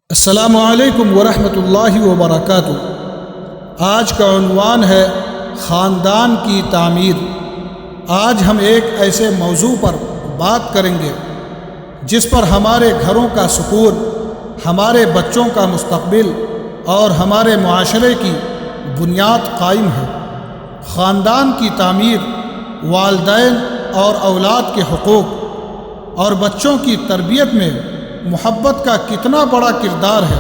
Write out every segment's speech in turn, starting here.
السلام علیکم ورحمۃ اللہ وبرکاتہ۔ آج کا عنوان ہے خاندان کی تعمیر۔ آج ہم ایک ایسے موضوع پر بات کریں گے جس پر ہمارے گھروں کا سکون، ہمارے بچوں کا مستقبل اور ہمارے معاشرے کی بنیاد قائم ہے۔ خاندان کی تعمیر، والدین اور اولاد کے حقوق اور بچوں کی تربیت میں محبت کا کتنا بڑا کردار ہے۔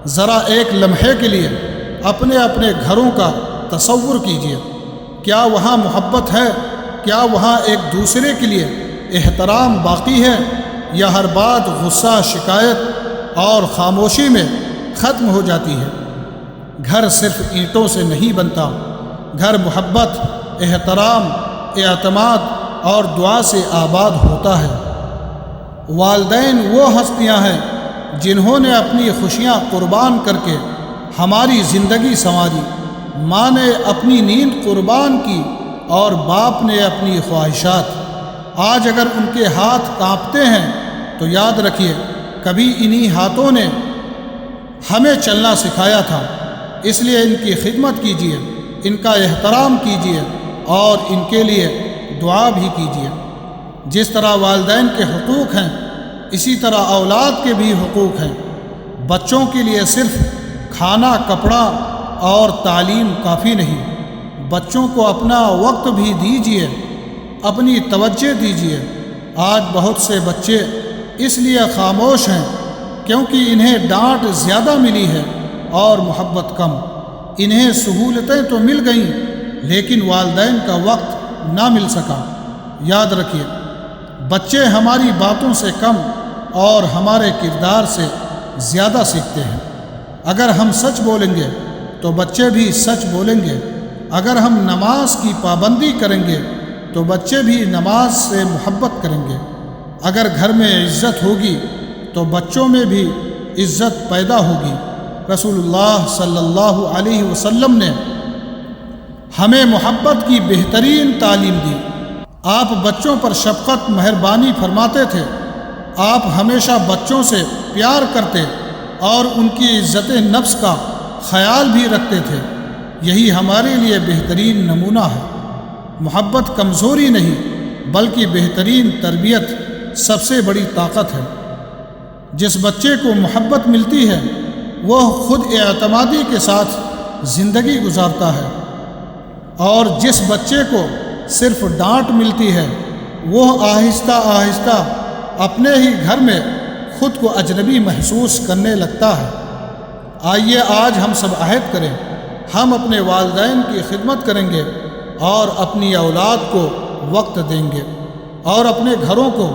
ذرا ایک لمحے کے لیے اپنے اپنے گھروں کا تصور کیجیے۔ کیا وہاں محبت ہے؟ کیا وہاں ایک دوسرے کے لیے احترام باقی ہے، یا ہر بات غصہ، شکایت اور خاموشی میں ختم ہو جاتی ہے؟ گھر صرف اینٹوں سے نہیں بنتا، گھر محبت، احترام، اعتماد اور دعا سے آباد ہوتا ہے۔ والدین وہ ہستیاں ہیں جنہوں نے اپنی خوشیاں قربان کر کے ہماری زندگی سنواری۔ ماں نے اپنی نیند قربان کی اور باپ نے اپنی خواہشات۔ آج اگر ان کے ہاتھ کانپتے ہیں تو یاد رکھیے، کبھی انہی ہاتھوں نے ہمیں چلنا سکھایا تھا۔ اس لیے ان کی خدمت کیجیے، ان کا احترام کیجیے اور ان کے لیے دعا بھی کیجیے۔ جس طرح والدین کے حقوق ہیں، اسی طرح اولاد کے بھی حقوق ہیں۔ بچوں کے لیے صرف کھانا، کپڑا اور تعلیم کافی نہیں، بچوں کو اپنا وقت بھی دیجیے، اپنی توجہ دیجیے۔ آج بہت سے بچے اس لیے خاموش ہیں کیونکہ انہیں ڈانٹ زیادہ ملی ہے اور محبت کم۔ انہیں سہولتیں تو مل گئیں لیکن والدین کا وقت نہ مل سکا۔ یاد رکھیے، بچے ہماری باتوں سے کم اور ہمارے کردار سے زیادہ سیکھتے ہیں۔ اگر ہم سچ بولیں گے تو بچے بھی سچ بولیں گے۔ اگر ہم نماز کی پابندی کریں گے تو بچے بھی نماز سے محبت کریں گے۔ اگر گھر میں عزت ہوگی تو بچوں میں بھی عزت پیدا ہوگی۔ رسول اللہ صلی اللہ علیہ وسلم نے ہمیں محبت کی بہترین تعلیم دی۔ آپ بچوں پر شفقت، مہربانی فرماتے تھے۔ آپ ہمیشہ بچوں سے پیار کرتے اور ان کی عزت نفس کا خیال بھی رکھتے تھے۔ یہی ہمارے لیے بہترین نمونہ ہے۔ محبت کمزوری نہیں بلکہ بہترین تربیت سب سے بڑی طاقت ہے۔ جس بچے کو محبت ملتی ہے وہ خود اعتمادی کے ساتھ زندگی گزارتا ہے، اور جس بچے کو صرف ڈانٹ ملتی ہے وہ آہستہ آہستہ اپنے ہی گھر میں خود کو اجنبی محسوس کرنے لگتا ہے۔ آئیے آج ہم سب عہد کریں، ہم اپنے والدین کی خدمت کریں گے اور اپنی اولاد کو وقت دیں گے، اور اپنے گھروں کو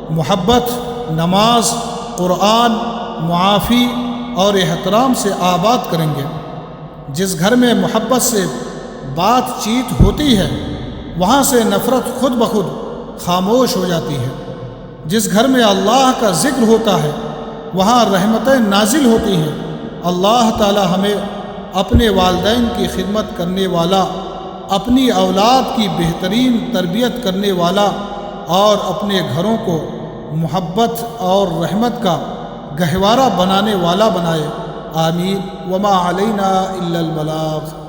محبت، نماز، قرآن، معافی اور احترام سے آباد کریں گے۔ جس گھر میں محبت سے بات چیت ہوتی ہے وہاں سے نفرت خود بخود خاموش ہو جاتی ہے۔ جس گھر میں اللہ کا ذکر ہوتا ہے وہاں رحمتیں نازل ہوتی ہیں۔ اللہ تعالی ہمیں اپنے والدین کی خدمت کرنے والا، اپنی اولاد کی بہترین تربیت کرنے والا اور اپنے گھروں کو محبت اور رحمت کا گہوارہ بنانے والا بنائے۔ آمین۔ وما علینا الا البلاغ۔